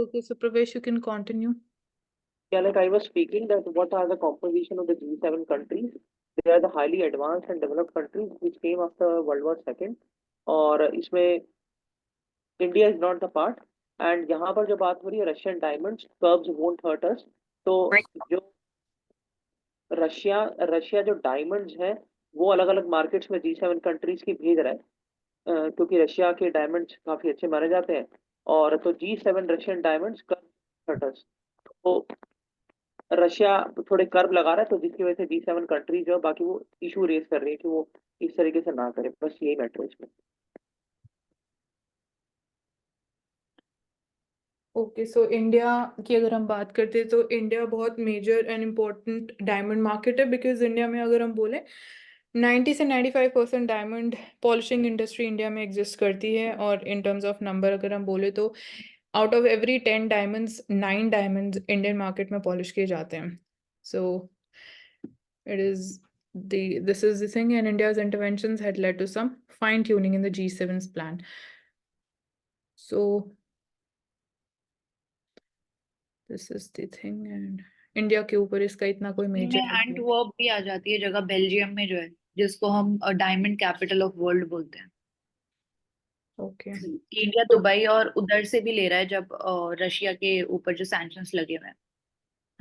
Okay, so Pravesh, you can continue. Yeah, like I was speaking that what are the composition of the G7 countries? They are the highly advanced and developed countries which came after World War II और इसमें India is not the part and यहाँ पर जो बात हो रही है Russian diamonds curbs won't hurt us तो जो रशिया रशिया जो डायमंड्स हैं वो अलग अलग मार्केट्स में G7 कंट्रीज की भेज रहा है क्योंकि रशिया के डायमंड्स काफी अच्छे माने जाते हैं और तो G7 Russian diamonds curb hurt us तो रशिया थोड़े कर्व लगा रहा है तो जिसकी वजह से G7 कंट्रीज जो है बाकी वो इशू रेज कर रही है कि वो इस तरीके से ना करे बस यही मैटर है इसमें ओके सो इंडिया की अगर हम बात करते हैं तो इंडिया बहुत major and important diamond market है बिकॉज इंडिया में अगर हम बोले 90 से 95% डायमंड पॉलिशिंग इंडस्ट्री इंडिया में एग्जिस्ट करती है और इन टर्म्स ऑफ नंबर अगर हम बोले तो out of every 10 diamonds 9 diamonds Indian market में पॉलिश किए जाते हैं so it is this is the thing and India's interventions had led to some fine tuning in the G7's plan. So this is the thing and India के ऊपर इसका इतना कोई में मेजर एंटवर्प भी आ जाती है जगह बेल्जियम में जो है जिसको हम डायमंड कैपिटल ऑफ वर्ल्ड बोलते हैं ओके इंडिया दुबई और उधर से भी ले रहा है जब रशिया के ऊपर जो सैंक्शंस लगे हुए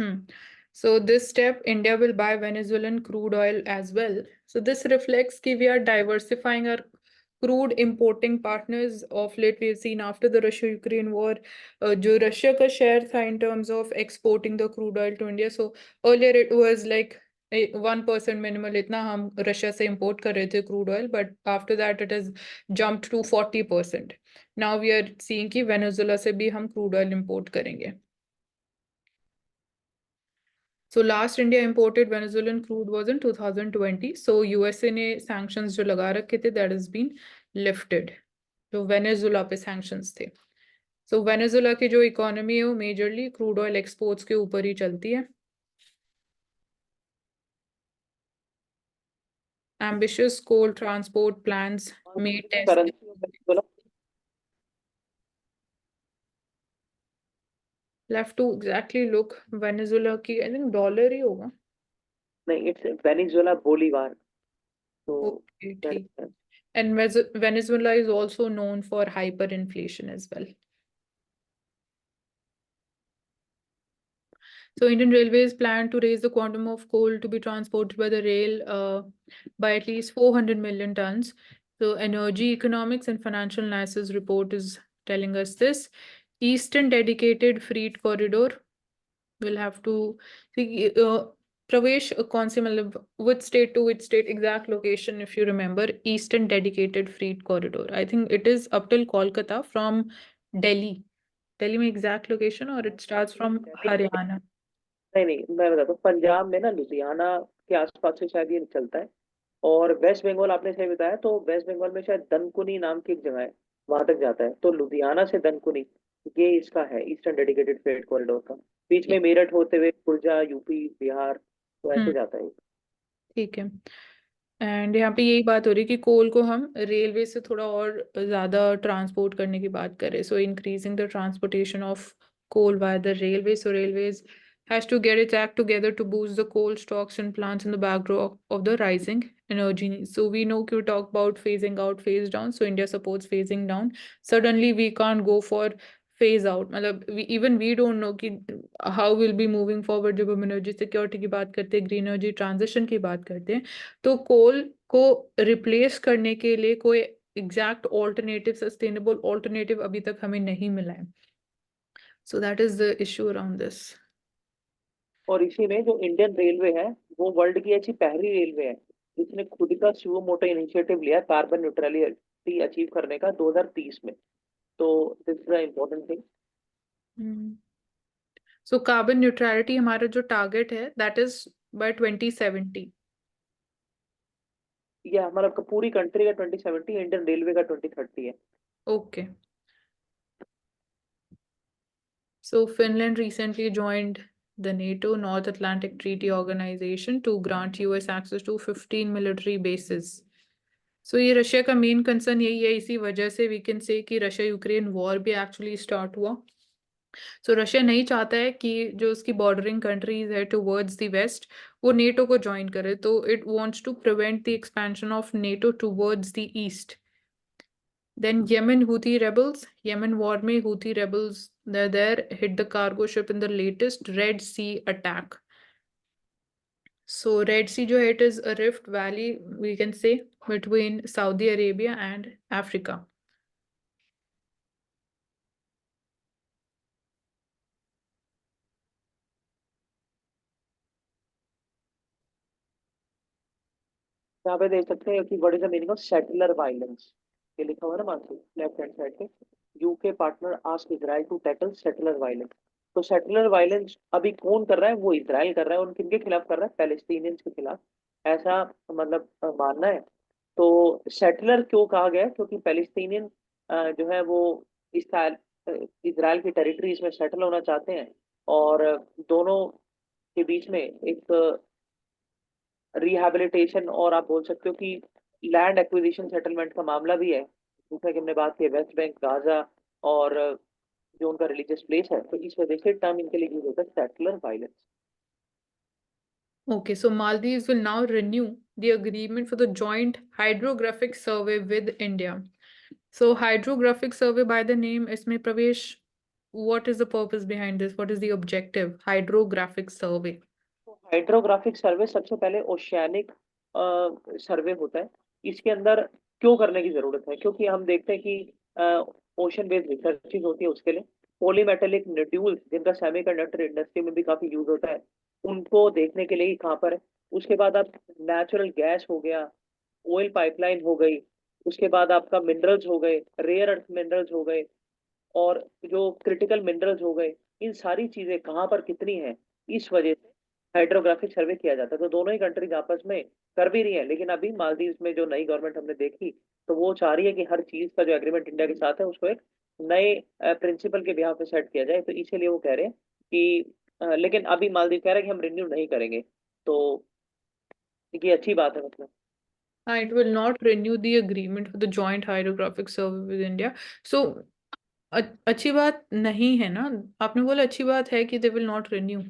हैं So this step, India will buy Venezuelan crude oil as well. So this reflects that we are diversifying our crude importing partners. Of late, we've seen after the Russia-Ukraine war, जो Russia का share था in terms of exporting the crude oil to India. So earlier it was like 1% minimal इतना हम Russia से import कर रहे थे crude oil, but after that it has jumped to 40%. Now we are seeing कि Venezuela से भी हम crude oil import करेंगे. So last India imported Venezuelan crude was in 2020. So USA ने sanctions जो लगा रखे थे that has been lifted. जो Venezuela पे sanctions थे. So Venezuela की जो economy है वो majorly crude oil exports के ऊपर ही चलती है. Ambitious coal transport plans may test. Left to exactly look Venezuela की I think dollar ही होगा. नहीं इट्स वेनेजुएला बोलीवार तो Okay, ठीक. And Venezuela is also known for hyperinflation as well. So Indian Railways plan to raise the quantum of coal to be transported by the rail by at least 400 million tons. So Energy Economics and Financial Analysis report is telling us this. Eastern Dedicated Freight Corridor will have to see Pravesh कौन से मतलब which state to which state exact location if you remember Eastern Dedicated Freight Corridor. I think it is up till Kolkata from Delhi. Delhi में exact location or it starts from Haryana. नहीं मैं बताता हूँ पंजाब में ना लुधियाना के आसपास से शायद ये चलता है और वेस्ट बंगाल आपने सही बताया तो वेस्ट बंगाल में शायद दनकुनी नाम की एक जगह है वहां तक जाता है तो लुधियाना से दनकुनी ये इसका है ईस्टर्न डेडिकेटेड फ्रेट कॉरिडोर का बीच में मेरठ होते हुए खुर्जा यूपी बिहार तो ऐसे जाता है ठीक है एंड यहाँ पे यही बात हो रही है कि कोल को हम रेलवे से थोड़ा और ज्यादा ट्रांसपोर्ट करने की बात करें सो increasing the transportation of coal via the railway. So railways has to get its act together to boost the coal stocks and plants in the backdrop of the rising energy needs. So we know you talk about phasing out, phase down. So India supports phasing down. Suddenly we can't go for phase out. मतलब even we don't know कि how we'll be moving forward जब हम energy security की बात करते हैं, green energy transition की बात करते हैं, तो coal को replace करने के लिए कोई exact alternative, sustainable alternative अभी तक हमें नहीं मिला है. So that is the issue around this. और इसी में जो इंडियन रेलवे है वो वर्ल्ड की ऐसी पहली रेलवे है जिसने खुद का सुओ मोटो इनिशिएटिव लिया कार्बन न्यूट्रलिटी अचीव करने का 2030 में तो this is the important thing So carbon neutrality हमारा जो टारगेट है that is by 2070. ये हमारा पूरी कंट्री का 2070 इंडियन रेलवे का 2030 है. Okay. So Finland recently joined the NATO North Atlantic Treaty Organization to grant US access to 15 military bases. So ये रशिया का मेन कंसर्न यही है इसी वजह से we can say कि रशिया यूक्रेन वॉर भी एक्चुअली स्टार्ट हुआ सो रशिया नहीं चाहता है कि जो उसकी बॉर्डरिंग कंट्रीज है टुवर्ड्स द वेस्ट वो नेटो को ज्वाइन करे, तो it wants to prevent the expansion of NATO towards the east. Then Yemen Houthi rebels, Yemen war में Houthi rebels, they're there, hit the cargo ship in the latest Red Sea attack. So Red Sea जो है, it is a rift valley, we can say, between Saudi Arabia and Africa. यहाँ पे देख सकते हैं कि what is the meaning of settler violence. ये लिखा हुआ है ना मानसी लेफ्ट हैंड साइड पे, UK partner ask Israel to tackle settler violence. तो सेटलर वायलेंस अभी कौन कर रहा है? वो इजराइल कर रहा है। और किनके खिलाफ कर रहा है? पैलेस्टीनियंस के खिलाफ, ऐसा मतलब मानना है। तो सेटलर क्यों कहा गया है? क्योंकि पैलेस्टीनियन जो है वो इजराइल की टेरिटरीज में सेटल होना चाहते हैं, और दोनों के बीच में एक रिहैबिलिटेशन, और आप बोल सकते हो कि लैंड एक्विजिशन सेटलमेंट का मामला भी है। जैसा कि हमने बात की वेस्ट बैंक, गाजा, और जो उनका रिलीजियस प्लेस है, तो इस वजह से टर्म इनके लिए यूज होता है settler violence. Okay, so Maldives will now renew the agreement for the joint hydrographic survey with India. So hydrographic survey by the name, इसमें प्रवेश, what is the purpose behind this? What is the objective? Hydrographic survey. Hydrographic survey सबसे पहले oceanic सर्वे होता है। इसके अंदर क्यों करने की जरूरत है? क्योंकि हम देखते हैं कि ओशन बेस्ड रिसर्चेज होती है उसके लिए। पॉलीमेटेलिक नोड्यूल्स जिनका सेमीकंडक्टर इंडस्ट्री में भी काफी यूज होता है, उनको देखने के लिए ही कहाँ पर है। उसके बाद आप नेचुरल गैस हो गया, ऑयल पाइपलाइन हो गई, उसके बाद आपका मिनरल्स हो गए, रेयर अर्थ मिनरल्स हो गए, और जो क्रिटिकल मिनरल्स हो गए, इन सारी चीजें कहाँ पर कितनी हैं, इस वजह से हाइड्रोग्राफिक सर्वे किया जाता है। तो दोनों ही कंट्रीज आपस में कर भी रही है, लेकिन अभी मालदीव में जो नई गवर्नमेंट हमने देखी, तो वो चाह रही है कि हर चीज का जो एग्रीमेंट इंडिया के साथ है उसको एक नए प्रिंसिपल के बिहाफ पे सेट किया जाए। तो इसीलिए वो कह रहे हैं कि लेकिन अभी मालदीव कह रहा है कि हम रिन्यू नहीं करेंगे। तो ये अच्छी बात है मतलब। It will not renew the agreement for the joint hydrographic survey with India. So अच्छी बात नहीं है ना? आपने बोला अच्छी बात है कि they will not renew.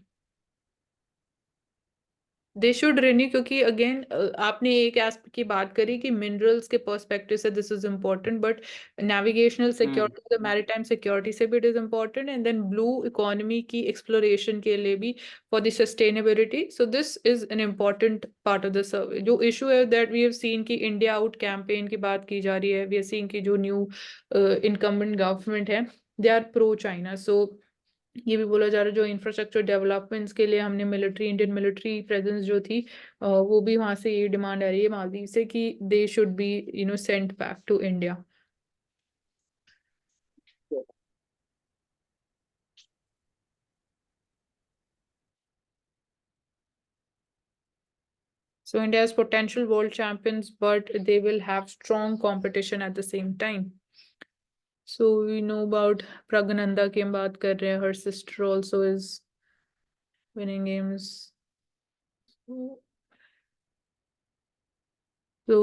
They should renew, क्योंकि अगेन आपने एक एस्पेक्ट की बात करी कि मिनरल्स के पर्सपेक्टिव से this is important, but navigational security, maritime security से भी it is important, and then blue economy की एक्सप्लोरेशन के लिए भी, for the sustainability. So this is an important part of the survey. जो इशू है दैट वी हैव सीन कि India out campaign की बात की जा रही है, वी आर सीइंग कि जो न्यू इनकम्बेंट गवर्नमेंट है दे आर प्रो चाइना. सो ये भी बोला जा रहा है जो इंफ्रास्ट्रक्चर डेवलपमेंट्स के लिए हमने मिलिट्री, इंडियन मिलिट्री प्रेजेंस जो थी, वो भी वहां से ये डिमांड आ रही है मालदीव से कि they should be sent back to India. So India has potential world champions, but they will have strong competition at the same time. So we know about Pragnanda की हम बात कर रहे हैं, her sister also is winning games. So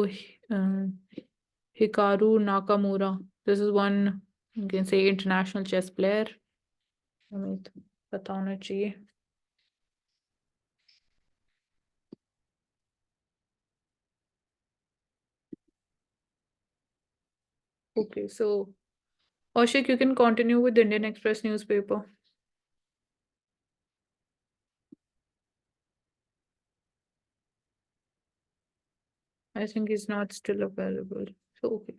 Hikaru Nakamura, this is one, you can say, international chess player. हमें तो पता होना चाहिए. Okay, so Ashik, you can continue with the Indian Express newspaper. I think it's not still available. So okay.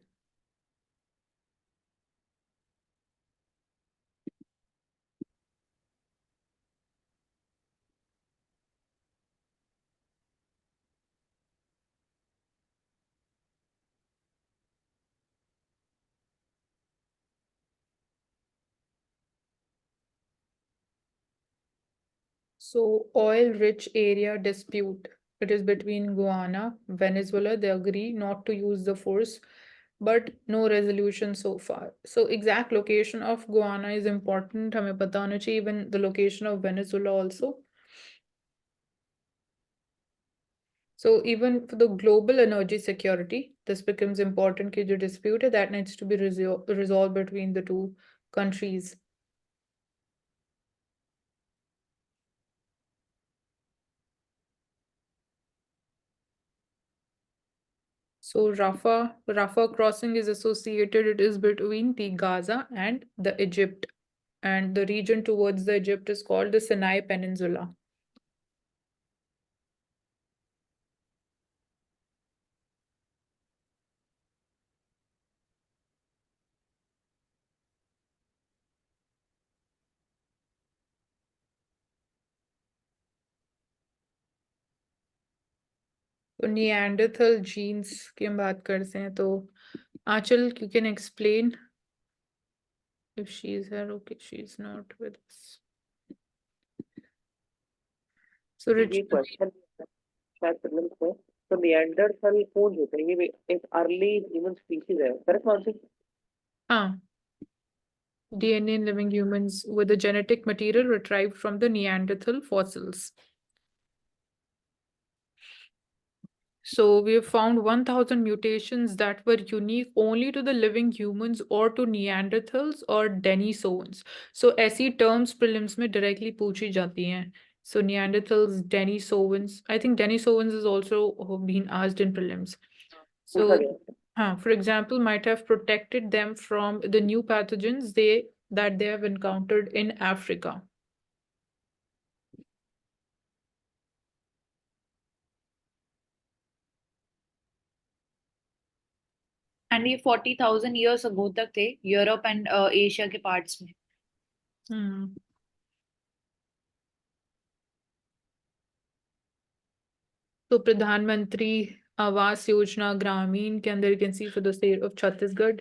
So oil-rich area dispute. It is between Guyana, Venezuela. They agree not to use the force, but no resolution so far. So exact location of Guyana is important. हमें पता होना चाहिए, even the location of Venezuela also. So even for the global energy security, this becomes important कि जो dispute है that needs to be resolved between the two countries. So Rafah crossing is associated, it is between the Gaza and the Egypt, and the region towards the Egypt is called the Sinai Peninsula. तो Neanderthal genes की हम बात करते हैं, तो Aanchal you can explain if she is here. Okay, she is not with us. So ये question शायद prelims में, तो निएंडरथल कौन होते हैं? ये एक अर्ली ह्यूमन स्पीशीज है, करेक्ट मानसी? हाँ, DNA in living humans with the genetic material retrieved from the Neanderthal fossils. So we have found 1000 mutations that were unique only to the living humans or to Neanderthals or Denisovans. So ऐसी terms prelims में directly पूछी जाती हैं. So Neanderthals, Denisovans. I think Denisovans is also been asked in prelims. So, for example, might have protected them from the new pathogens that they have encountered in Africa. And ये 40,000 years ago तक थे Europe and Asia के parts में. तो प्रधानमंत्री आवास योजना ग्रामीण के अंदर, you can see for the state of Chhattisgarh,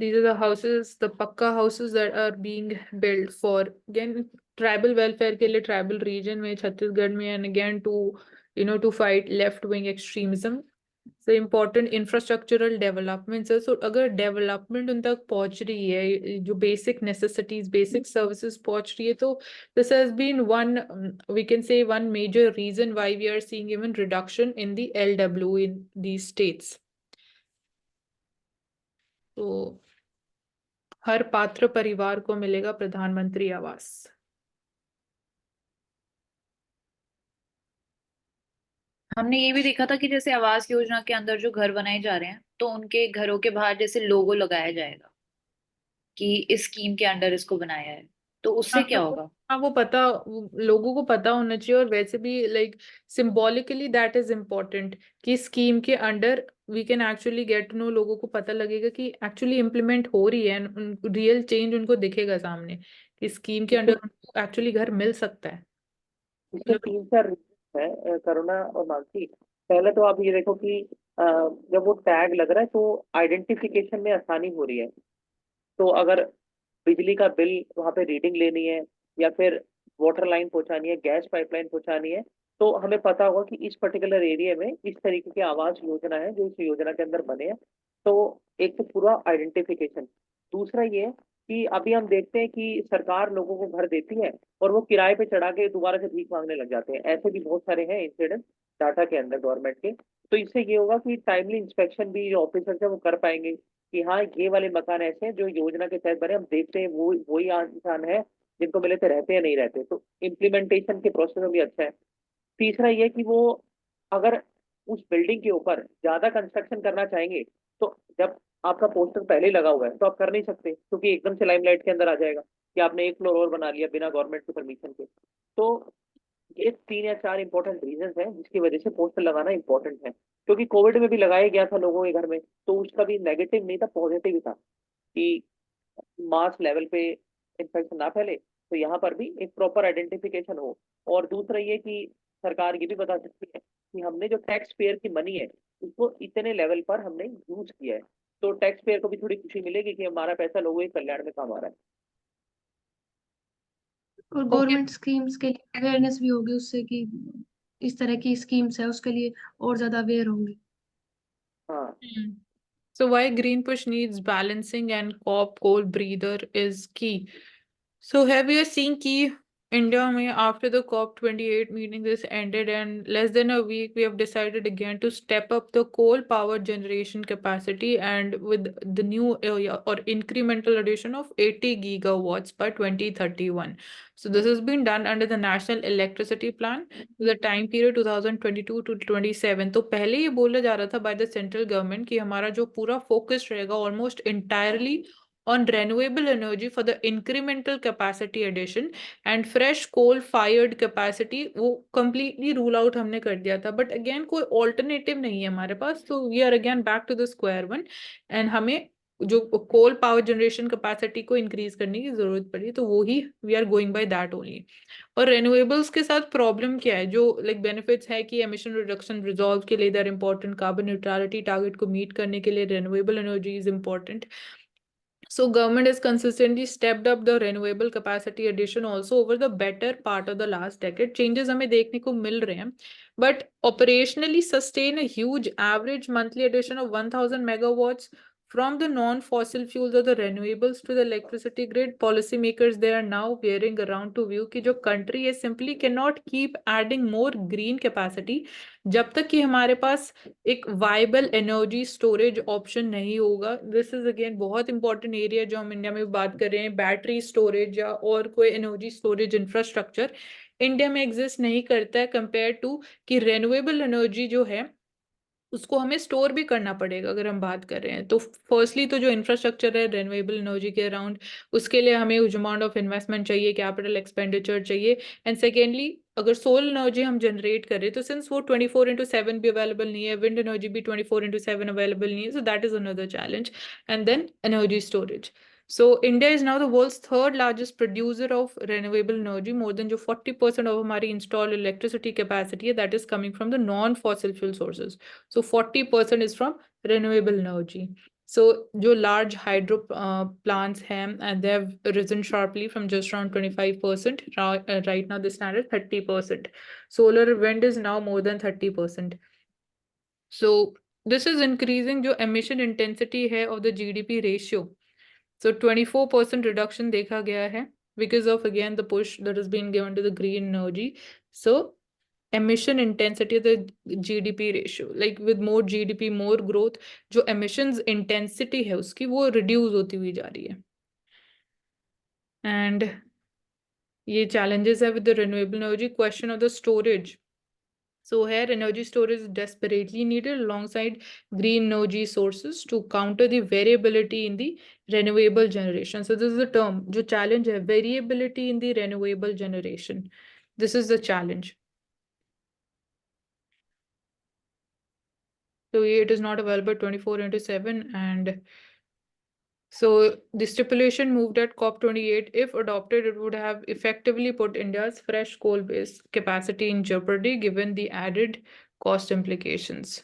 these are the houses, the pakka houses that are being built for again tribal welfare के लिए tribal region में छत्तीसगढ़ में, and again to fight left wing extremism. So important infrastructural developments है. So अगर development उन तक पहुंच रही है, जो basic necessities, basic services पहुंच रही है, तो this has been we can say one major reason why we are seeing even reduction in the LW in these states. तो हर पात्र परिवार को मिलेगा प्रधानमंत्री आवास. हमने ये भी देखा था कि जैसे आवास योजना के अंदर जो घर बनाए जा रहे हैं तो उनके घरों के बाहर जैसे लोगो लगाया जाएगा कि इस स्कीम के अंडर इसको बनाया है, तो उससे क्या होगा? हाँ, लोगों को पता होना चाहिए, और वैसे भी like symbolically that is important कि स्कीम के under we can actually get no, लोगों को पता लगेगा कि एक्चुअली इम्प्लीमेंट हो रही है, रियल चेंज उनको दिखेगा सामने कि स्कीम के अंडर उनको एक्चुअली घर मिल सकता है. इसमें 3-4 रीजन है करुणा और मानसी. पहले तो आप ये देखो कि जब वो टैग लग रहा है तो आइडेंटिफिकेशन में आसानी हो रही है. तो अगर बिजली का बिल वहां पे रीडिंग लेनी है, या फिर वाटर लाइन पहुंचानी है, गैस पाइपलाइन पहुंचानी है, तो हमें पता होगा कि इस पर्टिकुलर एरिया में इस तरीके की आवास योजना है जो इस योजना के अंदर बने हैं. तो एक तो पूरा आइडेंटिफिकेशन. दूसरा ये है कि अभी हम देखते हैं कि सरकार लोगों को घर देती है और वो किराए पे चढ़ा के दोबारा से भीख मांगने लग जाते हैं. ऐसे भी बहुत सारे हैं इंसिडेंट डाटा के अंदर गवर्नमेंट के. तो इससे ये होगा कि टाइमली इंस्पेक्शन भी जो ऑफिसर है वो कर पाएंगे कि हाँ ये वाले मकान ऐसे हैं जो योजना के तहत बने. हम देखते हैं वो वही इंसान है जिनको मिले थे रहते या नहीं रहते. तो इम्प्लीमेंटेशन के प्रोसेस में भी अच्छा है. तीसरा ये कि वो अगर उस बिल्डिंग के ऊपर ज्यादा कंस्ट्रक्शन करना चाहेंगे, तो जब आपका पोस्टर पहले ही लगा हुआ है तो आप कर नहीं सकते, क्योंकि एकदम से लाइमलाइट के अंदर आ जाएगा कि आपने एक फ्लोर और बना लिया बिना गवर्नमेंट की परमिशन के. तो ये 3 या 4 इंपॉर्टेंट रीजन है जिसकी वजह से पोस्टर लगाना इंपॉर्टेंट है. क्योंकि कोविड में भी लगाया गया था लोगों के घर में, तो उसका भी नेगेटिव नहीं था, पॉजिटिव ही था कि मास लेवल पे इन्फेक्शन ना फैले. तो यहाँ पर भी एक प्रॉपर आइडेंटिफिकेशन हो. और दूसरा ये कि सरकार ये भी बता सकती है कि हमने जो टैक्स पेयर की मनी है उसको इतने लेवल पर हमने यूज किया है. तो टैक्स पेयर को भी थोड़ी खुशी मिलेगी कि हमारा पैसा लोगों के कल्याण में काम आ रहा है. और गवर्नमेंट स्कीम्स के लिए अवेयरनेस भी होगी उससे कि इस तरह की स्कीम्स है, उसके लिए और ज्यादा अवेयर होंगे. हाँ. So why green push needs balancing and coal breather is key. So have you seen कि India में after the COP28 meeting this ended, and less than a week we have decided again to step up the coal power generation capacity, and with the new or incremental addition of 80 gigawatts by 2031. So this has been done under the National Electricity Plan to the time period 2022 to 27. तो पहले ये बोला जा रहा था by the central government कि हमारा जो पूरा focus रहेगा almost entirely on renewable energy for the incremental capacity addition, and fresh coal fired capacity वो कंप्लीटली रूल आउट हमने कर दिया था. बट अगेन कोई ऑल्टरनेटिव नहीं है हमारे पास, तो we are again back to the square one, and हमें जो कोल पावर जनरेशन कैपेसिटी को इंक्रीज करने की जरूरत पड़ी, तो वो ही we are going by that only. और रेन्यूएबल्स के साथ प्रॉब्लम क्या है, जो लाइक बेनिफिट्स है कि एमिशन रिडक्शन रिजॉल्व के लिए they are important, carbon neutrality target को मीट करने के लिए renewable energy is important. So government has consistently stepped up the renewable capacity addition also over the better part of the last decade. Changes हमें देखने को मिल रहे हैं, but operationally sustain a huge average monthly addition of 1000 megawatts from the non-fossil fuels or the renewables to the electricity grid. Policymakers, they are now veering around to view कि जो country है simply cannot keep adding more green capacity जब तक कि हमारे पास एक viable energy storage option नहीं होगा. दिस इज अगेन बहुत इंपॉर्टेंट एरिया जो हम इंडिया में बात कर रहे हैं. बैटरी स्टोरेज या और कोई एनर्जी स्टोरेज इंफ्रास्ट्रक्चर इंडिया में एग्जिस्ट नहीं करता है कंपेयर टू कि रेन्यूएबल एनर्जी जो है उसको हमें स्टोर भी करना पड़ेगा. अगर हम बात कर रहे हैं तो फर्स्टली तो जो इंफ्रास्ट्रक्चर है रेन्यूएबल एनर्जी के अराउंड, उसके लिए हमें हुज अमाउंट ऑफ इन्वेस्टमेंट चाहिए, कैपिटल एक्सपेंडिचर चाहिए. एंड सेकेंडली अगर सोलर एनर्जी हम जनरेट करें तो सिंस वो 24/7 भी अवेलेबल नहीं है, विंड एनर्जी भी 24/7 अवेलेबल नहीं है, so that is another challenge. And then energy storage. So India is now the world's third largest producer of renewable energy. More than जो 40% of हमारी installed electricity capacity है, that is coming from the non-fossil fuel sources. So 40% is from renewable energy. So जो large hydro plants हैं, and they have risen sharply from just around 25%. Right now they stand at 30%. Solar wind is now more than 30%. So this is increasing जो emission intensity है of the GDP ratio. So 24% reduction देखा गया है because of again the push that has been given to the green energy. So emission intensity of the GDP ratio, like with more GDP more growth, जो emissions intensity है उसकी वो reduce होती हुई जा रही है. And ये challenges है with the renewable energy. Question of the storage. So here energy storage is desperately needed alongside green energy sources to counter the variability in the renewable generation. So this is the term, जो challenge है, variability in the renewable generation. This is the challenge. So it is not available 24/7, and so the stipulation moved at COP28. If adopted, it would have effectively put India's fresh coal-based capacity in jeopardy given the added cost implications.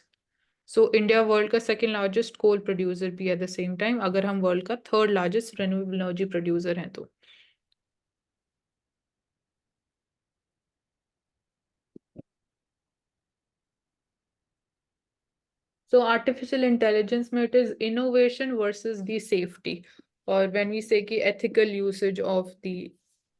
So India world का second largest coal producer भी at the same time, अगर हम world का third largest renewable energy producer हैं तो. So artificial intelligence में it is innovation versus the safety, or when we say कि ethical usage of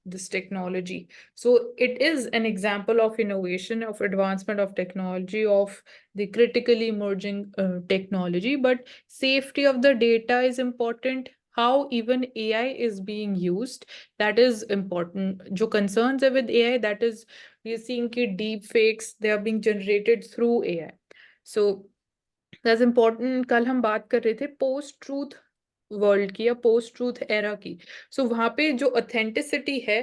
this technology. So it is an example of innovation, of advancement of technology, of the critically emerging technology, but safety of the data is important. How even AI is being used, that is important. जो concerns है with AI, that is we are seeing कि deep fakes, they are being generated through AI. So that's important. कल हम बात कर रहे थे post truth world की या पोस्ट ट्रूथ एरा की. सो वहां पे जो ऑथेंटिसिटी है,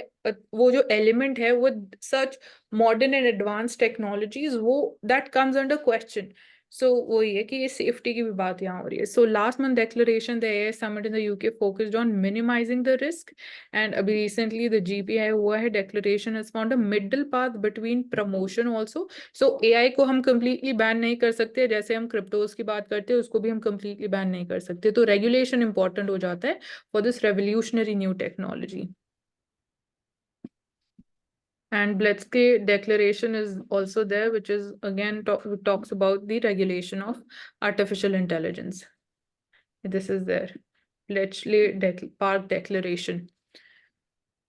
वो जो एलिमेंट है वो सच मॉडर्न एंड एडवांस टेक्नोलॉजीज, वो दैट कम्स अंडर क्वेश्चन. सो वही है कि ये सेफ्टी की भी बात यहाँ हो रही है. So last month declaration the AI summit in the UK focused on minimising the risk, and अभी रिसेंटली द जीपीआई हुआ है. Declaration has found a middle path between promotion also. So AI को हम कंप्लीटली बैन नहीं कर सकते, जैसे हम क्रिप्टोज की बात करते हैं उसको भी हम कंप्लीटली बैन नहीं कर सकते. तो रेगुलेशन इंपॉर्टेंट हो जाता है for this revolutionary new technology. And Bletzky declaration is also there, which is again talks about the regulation of artificial intelligence. This is there. Bletchley Park Declaration.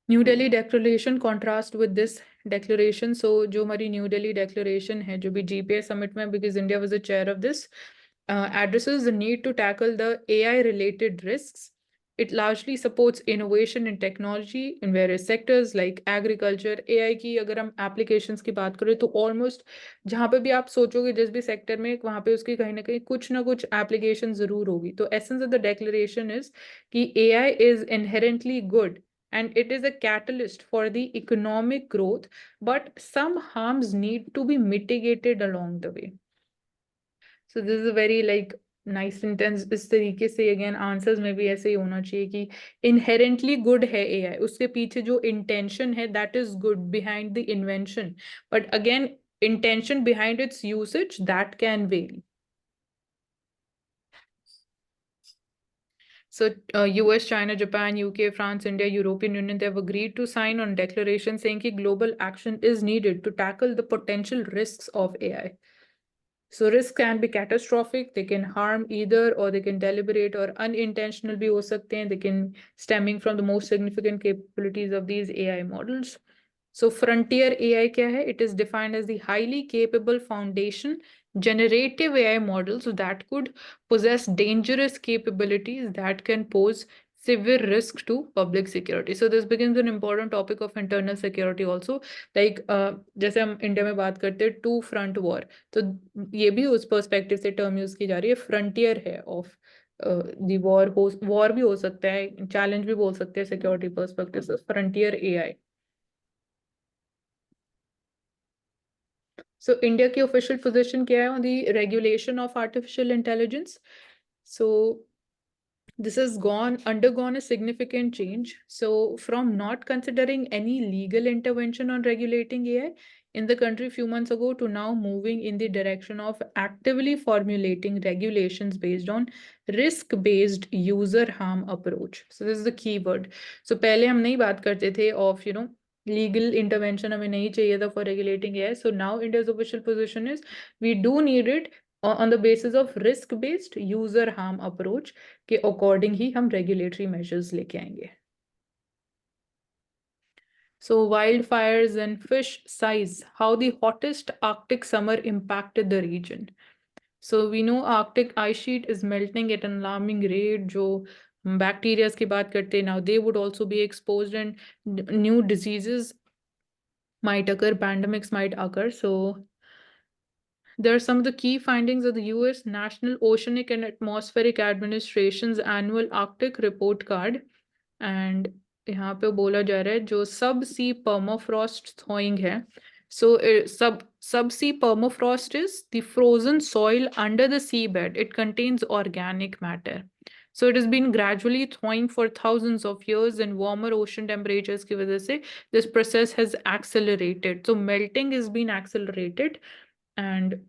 New Delhi declaration contrast with this declaration. So जो हमारी new Delhi declaration है, जो भी GPA summit में, because India was a chair of this, addresses the need to tackle the AI related risks. It largely supports innovation in technology in various sectors like agriculture. AI की अगर हम applications की बात करें तो almost जहाँ पे भी आप सोचोगे जिस भी sector में, वहाँ पे उसकी कहीं ना कहीं कुछ ना कुछ application जरूर होगी. तो essence of the declaration is कि AI is inherently good and it is a catalyst for the economic growth, but some harms need to be mitigated along the way. So this is a very like nice sentence. इस तरीके से again answers में भी ऐसे ही होना चाहिए कि inherently good है AI, उसके पीछे जो intention है that is good behind the invention, but again intention behind its usage that can vary. So US, China, Japan, UK, France, India, European Union, they have agreed to sign on declaration saying that global action is needed to tackle the potential risks of AI. So risks can be catastrophic, they can harm either, or they can deliberate or unintentional भी हो सकते हैं. They can stemming from the most significant capabilities of these AI models. So frontier AI क्या है? It is defined as the highly capable foundation generative AI models that could possess dangerous capabilities that can pose severe risk to public security. So this becomes an important topic of internal security also. Like जैसे हम India में बात करते हैं to front war, तो ये भी उस पर्सपेक्टिव से टर्म यूज की जा रही है. फ्रंटियर है ऑफ दी वॉर भी हो सकता है, चैलेंज भी बोल सकते हैं सिक्योरिटी पर्सपेक्टिव से. Frontier AI. So India की official position क्या है on the regulation of artificial intelligence? So this has undergone a significant change. So from not considering any legal intervention on regulating AI in the country a few months ago to now moving in the direction of actively formulating regulations based on risk-based user harm approach. So this is the key word. So पहले हम नहीं बात करते थे of legal intervention हमें नहीं चाहिए था for regulating AI. So now India's official position is we do need it on the basis of risk-based user harm approach के according ही हम regulatory measures लेके आएंगे. So wildfires and fish size, how the hottest Arctic summer impacted the region. So we know Arctic ice sheet is melting at an alarming rate. जो bacteria की बात करते हैं, now they would also be exposed and new diseases might occur, pandemics might occur. So there are some of the key findings of the US National Oceanic and Atmospheric Administration's annual Arctic report card. And यहाँ पे बोला जा रहा है जो सब सी permafrost thawing है. So subsea permafrost is the frozen soil under the seabed. It contains organic matter. So it has been gradually thawing for thousands of years, and warmer ocean temperatures की वजह से this process has accelerated. So melting is being accelerated. And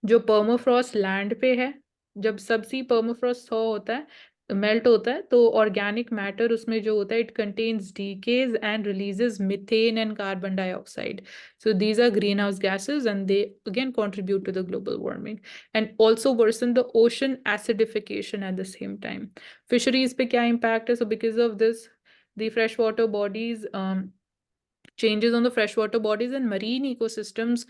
जो permafrost land पे है, जब सबसी permafrost thaw होता है, melt होता है, तो ऑर्गेनिक मैटर उसमें जो होता है it contains decays and releases methane and carbon dioxide. So these are greenhouse gases and they again contribute to the global warming and also worsen the ocean acidification at the same time. Fisheries पे क्या impact है? So because of this the freshwater bodies, changes on the freshwater bodies and marine ecosystems.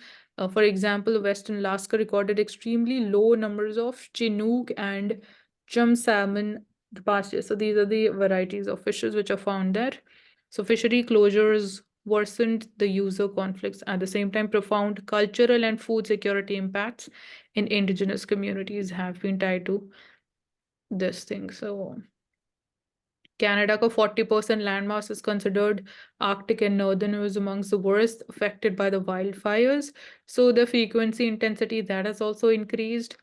For example, Western Alaska recorded extremely low numbers of Chinook and chum salmon the past year. So these are the varieties of fishes which are found there. So fishery closures worsened the user conflicts. At the same time, profound cultural and food security impacts in indigenous communities have been tied to this thing. So Canada का 40% landmass is considered Arctic, and northern was amongst the worst affected by the wildfires. So the frequency intensity that has also increased.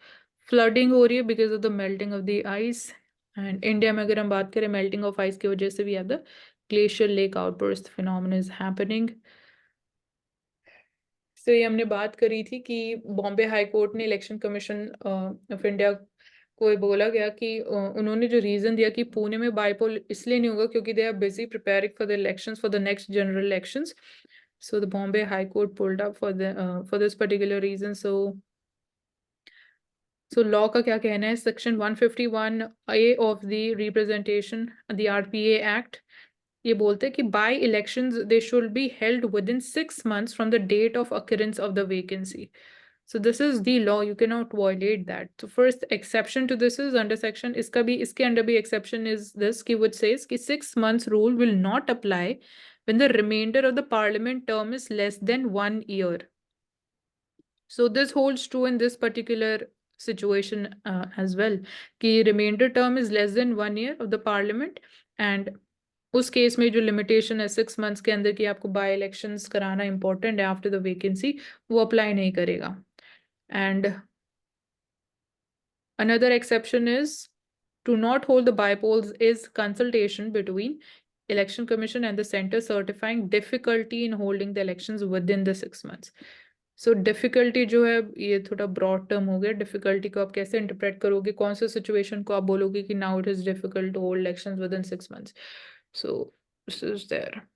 Flooding हो रही है because of the melting of the ice. And India में अगर हम बात करें melting of ice की वजह से भी the glacial lake outburst phenomenon is happening. So ये हमने बात करी थी कि बॉम्बे हाई कोर्ट ने इलेक्शन कमीशन ऑफ इंडिया को बोला गया कि उन्होंने जो रीजन दिया कि पुणे में बाईपोल इसलिए नहीं होगा क्योंकि they are busy preparing for the elections for the next general elections. So the Bombay high court pulled up for this particular reason. So law का क्या कहना है? Section 151A of the representation the RPA act ये बोलते हैं कि by elections they should be held within 6 months from the date of occurrence of the vacancy. So this is the law, you cannot violate that. So first exception to this is under section, इसका भी इसके अंदर भी exception is this कि which says कि 6 months rule will not apply when the remainder of the parliament term is less than 1 year. So this holds true in this particular situation as well कि remainder term is less than 1 year of the parliament, and उस case में जो limitation है 6 months के अंदर कि आपको bye elections कराना इंपॉर्टेंट है आफ्टर द वेकेंसी, वो अप्लाई नहीं करेगा. And another exception is to not hold the bypolls is consultation between election commission and the center certifying difficulty in holding the elections within the 6 months. So difficulty जो है ये थोड़ा broad term हो गया. difficulty को आप कैसे interpret करोगे, कौन सा situation को आप बोलोगे कि now it is difficult to hold elections within 6 months. So this is there.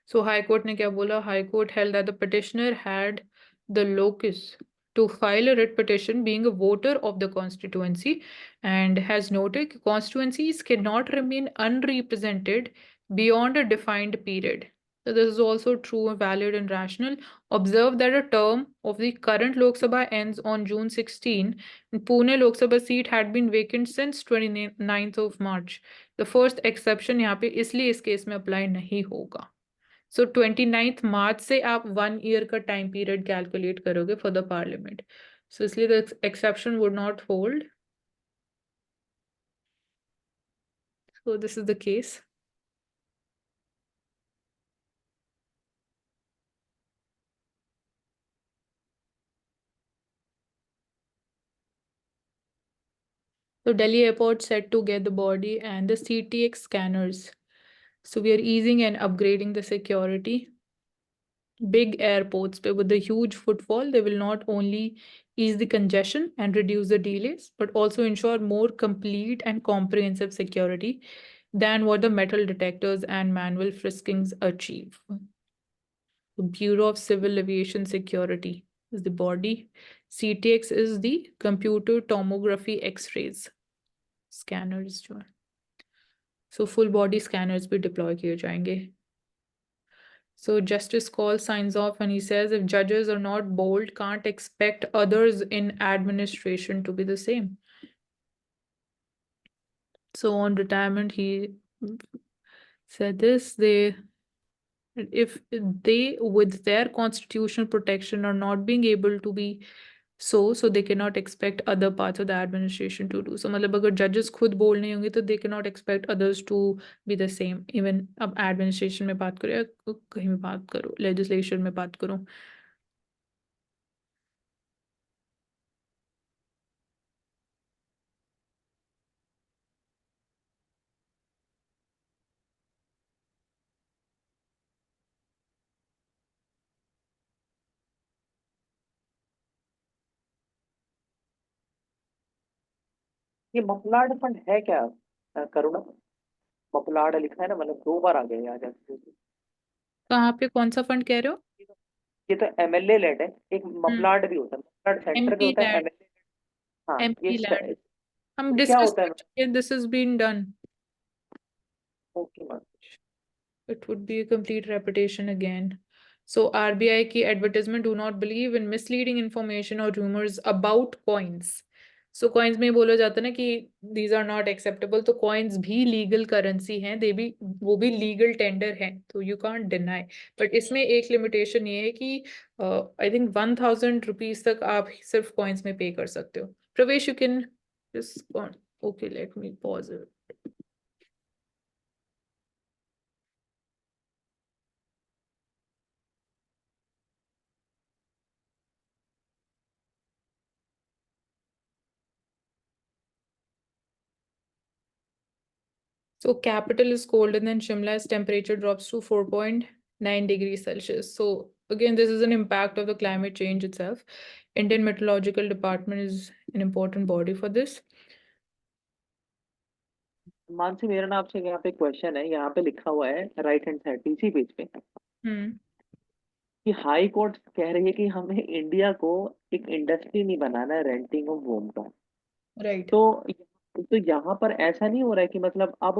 So High Court ने क्या बोला? High Court held that the petitioner had the locus to file a writ petition being a voter of the constituency, and has noted constituencies cannot remain unrepresented beyond a defined period. So this is also true, valid and rational. Observe that a term of the current Lok Sabha ends on June 16. And Pune Lok Sabha seat had been vacant since 29th of March. The first exception यहाँ पे इसलिए इस case में apply नहीं होगा. So 29th March से आप 1 year का time period calculate करोगे for the parliament. So इसलिए the exception would not hold. So this is the case. So Delhi airport set to get the body and the CTX scanners. So we are easing and upgrading the security. Big airports with the huge footfall, they will not only ease the congestion and reduce the delays, but also ensure more complete and comprehensive security than what the metal detectors and manual friskings achieve. The Bureau of Civil Aviation Security is the body. CTX is the computer tomography X-rays scanners. So full body scanners भी deploy किए जाएंगे. So Justice Call signs off and he says if judges are not bold, can't expect others in administration to be the same. So on retirement, he said this, if they with their constitutional protection are not being able to be so they cannot expect other parts of the administration to do. So मतलब अगर judges खुद बोल नहीं होंगे तो they cannot expect others to be the same. Even अब administration में बात करो या कहीं भी बात करो, legislation में बात करो. ये मफलाड फंड है क्या करुणा? मफलाड लिखा है ना, मतलब 2 बार आ गया यहाँ जाके। कहाँ पे कौन सा फंड कह रहे हो? ये तो एमएलए लेड है, एक मफलाड भी होता है, मफलाड सेंटर पे MP होता है, लैंड, एमएलए। हाँ ये MP लैंड हम तो क्या डिस्कस होता है? कर चुके हैं. This is been done. Okay ma'am. It would be a complete repetition again. So RBI की advertisement do not believe in misleading information or rumors about coins. So coins में बोला जाता है ना कि these are not acceptable. तो coins भी legal currency हैं, they भी वो भी legal tender हैं, तो you can't deny. But इसमें एक limitation ये है कि I think 1000 rupees तक आप सिर्फ coins में pay कर सकते हो. प्रवेश, you can just okay, let me pause it. So capital is cold and then Shimla's temperature drops to 4.9 degrees Celsius. So again, this is an impact of the climate change itself. Indian Meteorological Department is an important body for this. Mansi, मेरा ना आपसे यहाँ पे question है, यहाँ पे लिखा हुआ है राइट हैंड साइड इसी पेज पे कि हाई कोर्ट कह रही है कि हमें इंडिया को एक इंडस्ट्री नहीं बनाना है रेंटिंग ऑफ होम का. Right. तो यहाँ पर ऐसा नहीं हो रहा है कि मतलब अब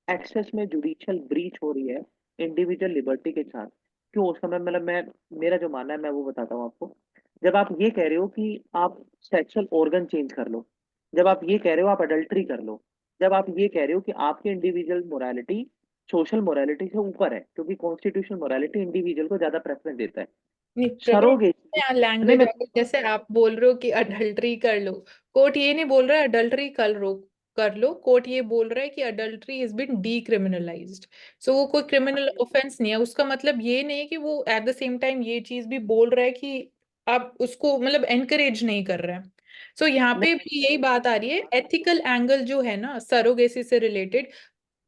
एक्सेस में जुडिशियल ब्रीच हो रही है इंडिविजुअल लिबर्टी के साथ। क्यों? उसका मतलब मैं मेरा जो मानना है मैं वो बताता हूँ आपको। जब आप ये कह रहे हो कि आप सेक्सुअल ऑर्गन चेंज कर लो, जब आप ये कह रहे हो आप अडल्ट्री कर लो, जब आप ये कह रहे हो कि आपकी इंडिविजुअल मोरालिटी सोशल मोरालिटी से ऊपर है, क्योंकि कॉन्स्टिट्यूशनल मोरालिटी इंडिविजुअल को ज्यादा प्रेफरेंस देता है। नहीं, सरोगेसी नहीं लैंग्वेज मैं जैसे आप बोल रहे हो कि अडल्ट्री कर लो, कोर्ट ये नहीं बोल रहा है अडल्ट्री कर लो, कोर्ट ये बोल रहा है कि अडल्ट्री इज बीन डीक्रिमिनलाइज्ड। सो वो कोई क्रिमिनल ऑफेंस नहीं है, उसका मतलब ये नहीं है कि वो एट द सेम टाइम ये चीज भी बोल रहा है कि आप उसको मतलब एनकरेज नहीं कर रहे हैं। सो यहाँ पे नहीं भी यही बात आ रही है, एथिकल एंगल जो है ना सरोगेसी से रिलेटेड,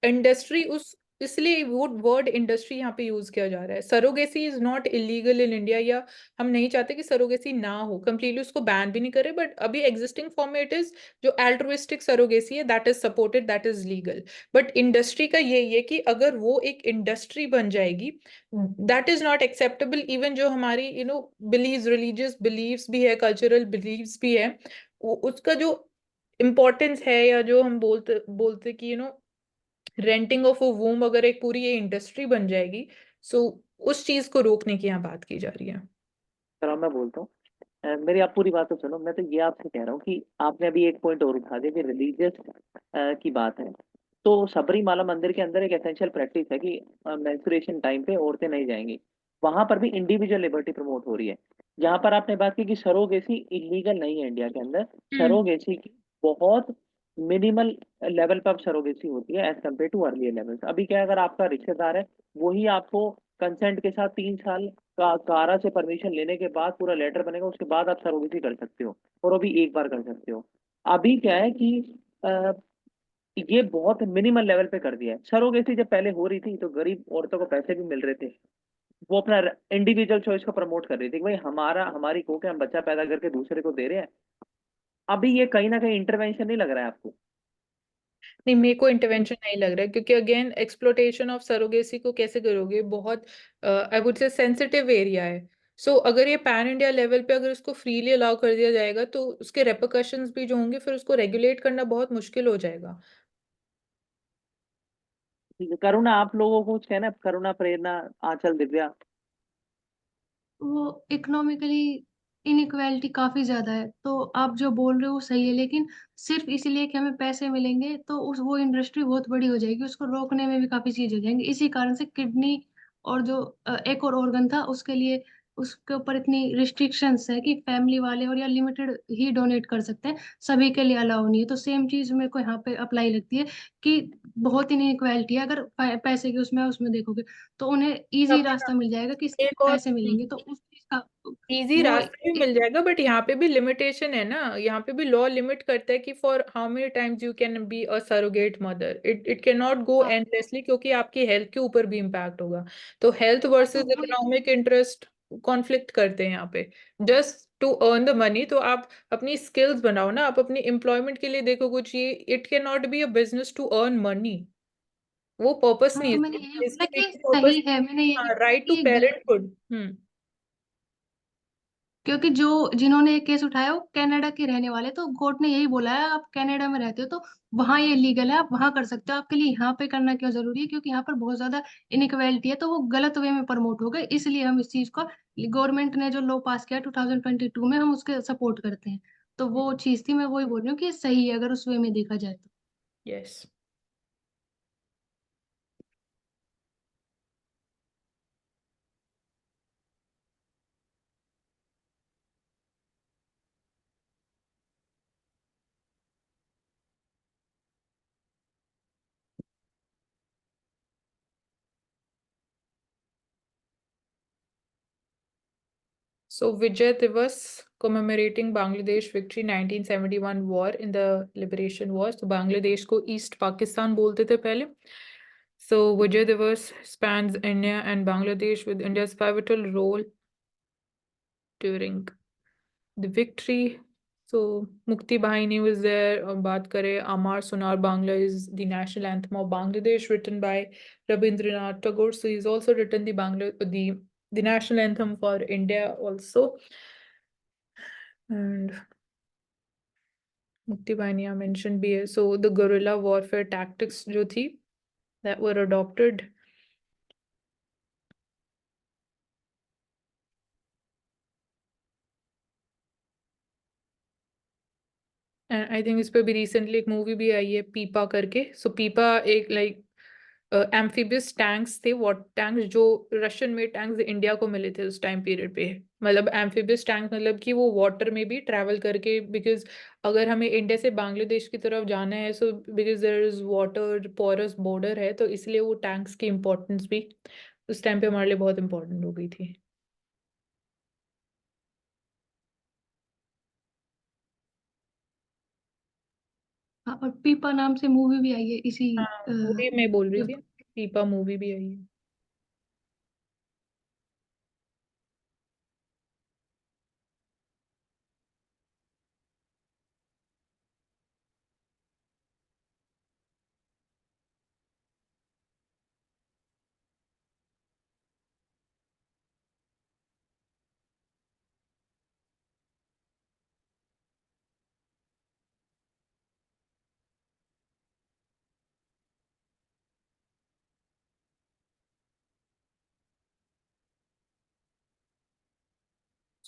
इंडस्ट्री उस इसलिए वो वर्ड इंडस्ट्री यहाँ पे यूज किया जा रहा है। Surrogacy is not illegal in India, या हम नहीं चाहते कि सरोगेसी ना हो, कंप्लीटली उसको बैन भी नहीं करे, बट अभी एग्जिस्टिंग फॉर्म में इट इज जो एल्ट्रुइस्टिक सरोगेसी है that is supported, that is legal. But industry का ये है कि अगर वो एक इंडस्ट्री बन जाएगी that is not acceptable. Even जो हमारी बिलीव्स, रिलीजियस बिलीव्स भी है, कल्चरल बिलीव्स भी है, उसका जो इम्पोर्टेंस है, या जो हम बोलते बोलते कि रेंटिंग ऑफ अ वूम, अगर एक पूरी ये इंडस्ट्री बन जाएगी, सो उस चीज को रोकने की यहाँ बात की जा रही है। चलो मैं बोलता हूँ। मेरी आप पूरी बात तो सुनो। मैं तो ये आपसे कह रहा हूँ कि आपने अभी एक पॉइंट और उठा दिया कि रिलीजियस की बात है। तो सबरीमाला मंदिर के अंदर एक एसेंशियल प्रैक्टिस है कि मेंस्ट्रुएशन टाइम पे औरतें नहीं जाएंगी। वहां पर भी इंडिविजुअल लिबर्टी प्रमोट हो रही है। जहां पर आपने बात की कि सरोगेसी इलीगल नहीं है इंडिया के अंदर, सरोगेसी की बहुत मिनिमल लेवल पर सरोगेसी होती है as compared to earlier levels. अभी क्या है, अगर आपका रिश्तेदार है वही आपको कंसेंट के साथ 3 साल का कारा से परमिशन लेने के बाद पूरा लेटर बनेगा, उसके बाद आप सरोगेसी कर सकते हो, और वो भी एक बार कर सकते हो। अभी क्या है कि अ, ये बहुत मिनिमल लेवल पे कर दिया है। सरोगेसी जब पहले हो रही थी तो गरीब औरतों को पैसे भी मिल रहे थे, वो अपना इंडिविजुअल चॉइस को प्रमोट कर रही थी कि भाई हमारा हमारी को के हम बच्चा पैदा करके दूसरे को दे रहे हैं। अभी ये कहीं ना कहीं इंटरवेंशन नहीं लग रहा है आपको? नहीं, मेरे को इंटरवेंशन नहीं लग रहा है, क्योंकि अगेन एक्सप्लोटेशन ऑफ सरोगेसी को कैसे करोगे, बहुत I would say sensitive area है। सो अगर ये पैन इंडिया लेवल पे अगर उसको फ्रीली अलाउ कर दिया जाएगा तो उसके रेperकशंस भी जो होंगे, फिर उसको रेगुलेट करना बहुत मुश्किल हो जाएगा। ठीक है, करुणा आप लोगों को कुछ कहना है? करुणा, प्रेरणा, आंचल, दिव्या। वो इकोनॉमिकली इनइक्वालिटी काफी ज्यादा है, तो आप जो बोल रहे हो वो सही है, लेकिन सिर्फ इसलिए कि हमें पैसे मिलेंगे तो उस वो इंडस्ट्री बहुत बड़ी हो जाएगी, उसको रोकने में भी काफी चीज हो जाएंगी। इसी कारण से किडनी और जो एक और ऑर्गन था उसके लिए उसके ऊपर इतनी रिस्ट्रिक्शंस है कि फैमिली वाले और या लिमिटेड ही डोनेट कर सकते हैं, सभी के लिए अलाउ नहीं है। तो सेम चीज मेरे को यहाँ पे अप्लाई लगती है कि बहुत इनइक्वालिटी है। अगर पैसे के उसमें उसमें देखोगे तो उन्हें इजी हमें ना रास्ता मिल जाएगा कि सिर्फ एक और पैसे मिलेंगे, तो उस चीज का इजी वो रास्ता भी मिल जाएगा, बट यहाँ पे भी लिमिटेशन है ना, यहाँ पे भी लॉ लिमिट करता है कि for how many times you can be a surrogate mother, it can not go हाँ, एंडलेसली, क्योंकि आपकी हेल्थ के ऊपर भी इम्पैक्ट होगा। तो हेल्थ हाँ, तो वर्सेस वही इकोनॉमिक इंटरेस्ट कॉन्फ्लिक्ट करते हैं यहाँ पे, just to earn the money. तो आप अपनी स्किल्स बनाओ ना, आप अपनी एम्प्लॉयमेंट के लिए देखो कुछ, ये it can not be a business to earn money, वो पर्पस हाँ, नहीं तो है मैंने यही इसके बोला इसके कि पीछे पर्पस। सही है, मैंने ये नहीं हाँ, बोला राइट कि टू ये गलत है। पेरेंटहुड। क्योंकि जो जिन्होंने ये केस उठाया वो कनाडा के रहने वाले, तो कोर्ट ने यही बोला है आप कनाडा में रहते हो तो वहां ये लीगल है, आप वहां कर सकते हो, आपके लिए यहाँ पे करना क्यों जरूरी है? क्योंकि यहाँ पर बहुत ज्यादा इनइक्वालिटी है, तो वो गलत वे में प्रमोट हो गए, इसलिए हम इस चीज को, गवर्नमेंट ने जो लॉ पास किया 2022 में, हम उसके सपोर्ट करते हैं। तो वो चीज थी, मैं वही बोल रही हूँ कि ये सही है अगर उस वे में देखा जाए तो। Yes. So Vijay Divas commemorating Bangladesh victory 1971 war in the liberation wars. तो बांग्लादेश को ईस्ट पाकिस्तान बोलते थे पहले. So Vijay Divas spans India and Bangladesh with India's pivotal role during the victory. So Mukti Bahini was there. और बात करें Amar Sunar Bangla is the national anthem of Bangladesh, written by Rabindranath Tagore. So he's also written the national anthem for India also. And मुक्ति बाहिनिया mention भी है. So the guerrilla warfare tactics जो थी that were adopted. And I think इस पे भी recently एक movie भी आई है पीपा करके. सो पीपा एक लाइक एम्फीबियस टैंक्स थे, वॉट टैंक्स, जो रशियन में टैंक्स इंडिया को मिले थे उस टाइम पीरियड पे. मतलब एम्फीबियस टैंक मतलब कि वो वाटर में भी ट्रैवल करके, बिकॉज अगर हमें इंडिया से बांग्लादेश की तरफ जाना है, so because there is water porous border है, तो इसलिए वो टैंक्स की इम्पोर्टेंस भी उस टाइम पे हमारे लिए बहुत इंपॉर्टेंट हो गई थी. हाँ, और पीपा नाम से मूवी भी आई है इसी हाँ वही मैं बोल रही के थी, पीपा मूवी भी आई है.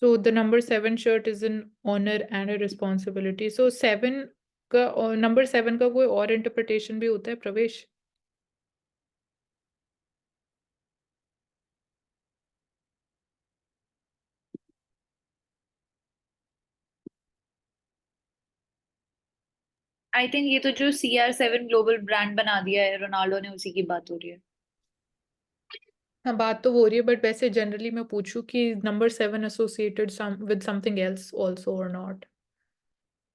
So the number 7 shirt is an honor and a responsibility. So 7 का और नंबर 7 का कोई और इंटरप्रिटेशन भी होता है प्रवेश? आई थिंक ये तो जो CR7 ग्लोबल ब्रांड बना दिया है रोनाल्डो ने, उसी की बात हो रही है. हाँ बात तो वो हो रही है, बट वैसे जनरली मैं पूछूं कि number 7 associated with something else also और not,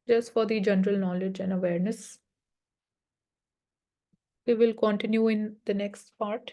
just for the general knowledge and awareness. We will continue in the next part.